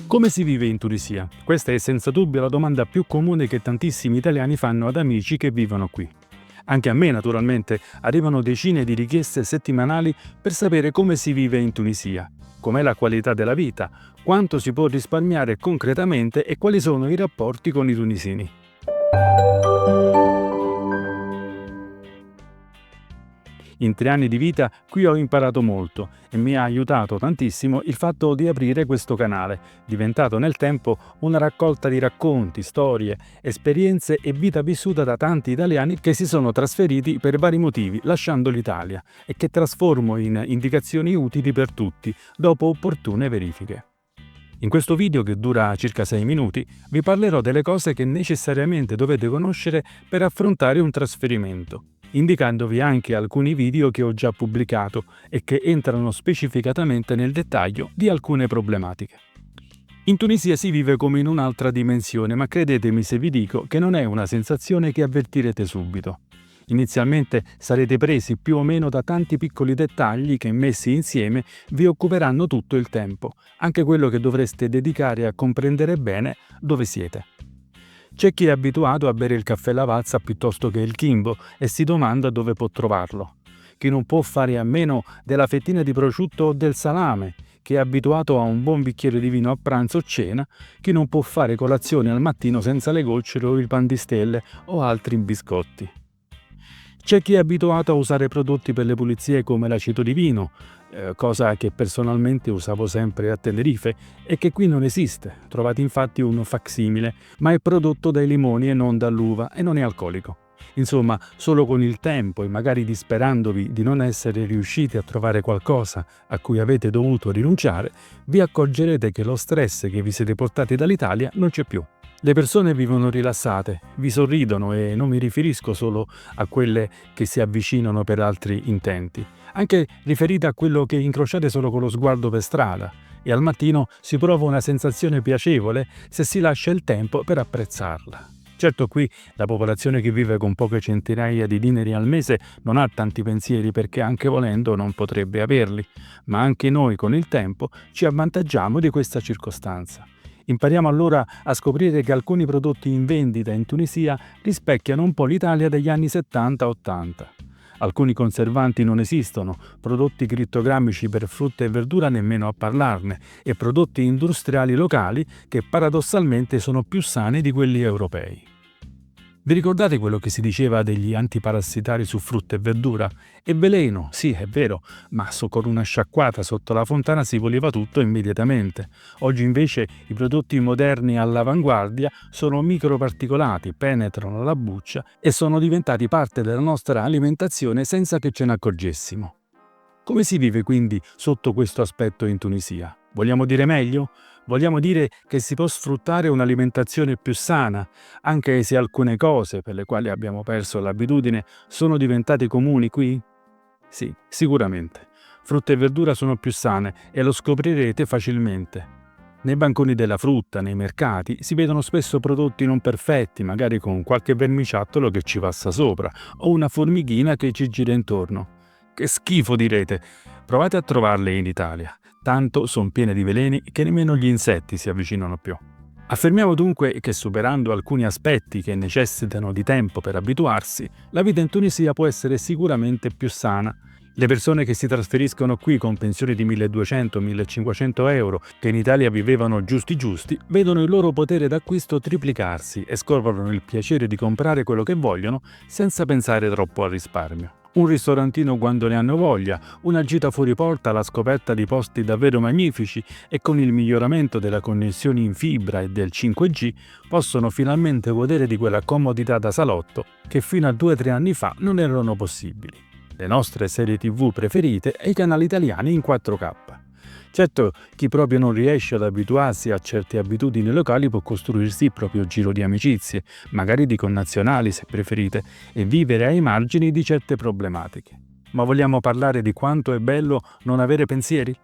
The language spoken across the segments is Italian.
Come si vive in Tunisia? Questa è senza dubbio la domanda più comune che tantissimi italiani fanno ad amici che vivono qui. Anche a me, naturalmente, arrivano decine di richieste settimanali per sapere come si vive in Tunisia, com'è la qualità della vita, quanto si può risparmiare concretamente e quali sono i rapporti con i tunisini. In 3 anni di vita qui ho imparato molto e mi ha aiutato tantissimo il fatto di aprire questo canale, diventato nel tempo una raccolta di racconti, storie, esperienze e vita vissuta da tanti italiani che si sono trasferiti per vari motivi lasciando l'Italia e che trasformo in indicazioni utili per tutti dopo opportune verifiche. In questo video, che dura circa 6 minuti, vi parlerò delle cose che necessariamente dovete conoscere per affrontare un trasferimento, indicandovi anche alcuni video che ho già pubblicato e che entrano specificatamente nel dettaglio di alcune problematiche. In Tunisia si vive come in un'altra dimensione, ma credetemi se vi dico che non è una sensazione che avvertirete subito. Inizialmente sarete presi più o meno da tanti piccoli dettagli che messi insieme vi occuperanno tutto il tempo, anche quello che dovreste dedicare a comprendere bene dove siete. C'è chi è abituato a bere il caffè Lavazza piuttosto che il Kimbo e si domanda dove può trovarlo. Chi non può fare a meno della fettina di prosciutto o del salame, chi è abituato a un buon bicchiere di vino a pranzo o cena, chi non può fare colazione al mattino senza le gocciole o il pan di stelle o altri biscotti. C'è chi è abituato a usare prodotti per le pulizie come l'aceto di vino, cosa che personalmente usavo sempre a Tenerife e che qui non esiste. Trovate infatti un facsimile, ma è prodotto dai limoni e non dall'uva e non è alcolico. Insomma, solo con il tempo e magari disperandovi di non essere riusciti a trovare qualcosa a cui avete dovuto rinunciare, vi accorgerete che lo stress che vi siete portati dall'Italia non c'è più. Le persone vivono rilassate, vi sorridono e non mi riferisco solo a quelle che si avvicinano per altri intenti, anche riferite a quello che incrociate solo con lo sguardo per strada, e al mattino si prova una sensazione piacevole se si lascia il tempo per apprezzarla. Certo, qui la popolazione che vive con poche centinaia di dinari al mese non ha tanti pensieri perché anche volendo non potrebbe averli, ma anche noi con il tempo ci avvantaggiamo di questa circostanza. Impariamo allora a scoprire che alcuni prodotti in vendita in Tunisia rispecchiano un po' l'Italia degli anni 70-80. Alcuni conservanti non esistono, prodotti crittogrammici per frutta e verdura nemmeno a parlarne, e prodotti industriali locali che paradossalmente sono più sani di quelli europei. Vi ricordate quello che si diceva degli antiparassitari su frutta e verdura? È veleno, sì, è vero, ma con una sciacquata sotto la fontana si voleva tutto immediatamente. Oggi invece i prodotti moderni all'avanguardia sono microparticolati, penetrano la buccia e sono diventati parte della nostra alimentazione senza che ce ne accorgessimo. Come si vive quindi sotto questo aspetto in Tunisia? Vogliamo dire meglio? Vogliamo dire che si può sfruttare un'alimentazione più sana, anche se alcune cose per le quali abbiamo perso l'abitudine sono diventate comuni qui? Sì, sicuramente. Frutta e verdura sono più sane e lo scoprirete facilmente. Nei banconi della frutta, nei mercati, si vedono spesso prodotti non perfetti, magari con qualche vermiciattolo che ci passa sopra o una formichina che ci gira intorno. Che schifo, direte! Provate a trovarle in Italia. Tanto sono piene di veleni che nemmeno gli insetti si avvicinano più. Affermiamo dunque che superando alcuni aspetti che necessitano di tempo per abituarsi, la vita in Tunisia può essere sicuramente più sana. Le persone che si trasferiscono qui con pensioni di 1.200-1.500 euro, che in Italia vivevano giusti, vedono il loro potere d'acquisto triplicarsi e scoprono il piacere di comprare quello che vogliono senza pensare troppo al risparmio. Un ristorantino quando ne hanno voglia, una gita fuori porta alla scoperta di posti davvero magnifici e con il miglioramento della connessione in fibra e del 5G possono finalmente godere di quella comodità da salotto che fino a 2-3 anni fa non erano possibili. Le nostre serie TV preferite e i canali italiani in 4K. Certo, chi proprio non riesce ad abituarsi a certe abitudini locali può costruirsi il proprio giro di amicizie, magari di connazionali se preferite, e vivere ai margini di certe problematiche. Ma vogliamo parlare di quanto è bello non avere pensieri?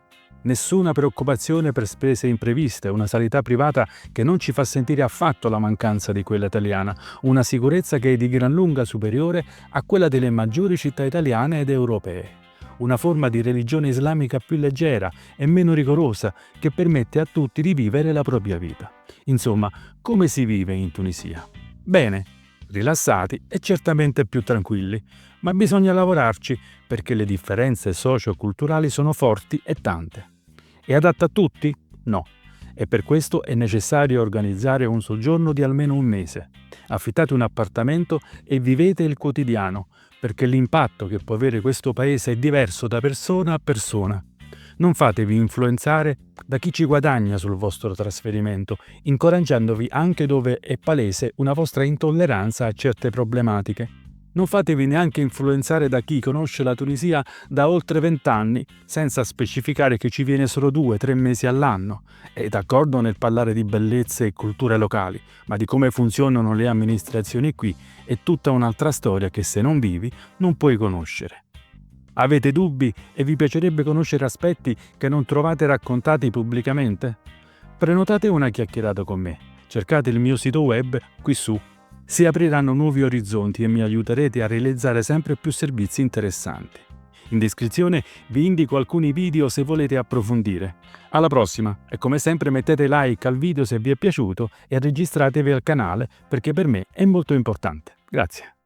Nessuna preoccupazione per spese impreviste, una sanità privata che non ci fa sentire affatto la mancanza di quella italiana, una sicurezza che è di gran lunga superiore a quella delle maggiori città italiane ed europee. una forma di religione islamica più leggera e meno rigorosa che permette a tutti di vivere la propria vita. Insomma, come si vive in Tunisia? Bene, rilassati e certamente più tranquilli, ma bisogna lavorarci perché le differenze socio-culturali sono forti e tante. È adatta a tutti? No. E per questo è necessario organizzare un soggiorno di almeno un mese. Affittate un appartamento e vivete il quotidiano, perché l'impatto che può avere questo paese è diverso da persona a persona. Non fatevi influenzare da chi ci guadagna sul vostro trasferimento, incoraggiandovi anche dove è palese una vostra intolleranza a certe problematiche. Non fatevi neanche influenzare da chi conosce la Tunisia da oltre 20 anni, senza specificare che ci viene solo 2-3 mesi all'anno. È d'accordo nel parlare di bellezze e culture locali, ma di come funzionano le amministrazioni qui è tutta un'altra storia che se non vivi non puoi conoscere. Avete dubbi e vi piacerebbe conoscere aspetti che non trovate raccontati pubblicamente? Prenotate una chiacchierata con me. Cercate il mio sito web qui su. Si apriranno nuovi orizzonti e mi aiuterete a realizzare sempre più servizi interessanti. In descrizione vi indico alcuni video se volete approfondire. Alla prossima e come sempre mettete like al video se vi è piaciuto e registratevi al canale perché per me è molto importante. Grazie.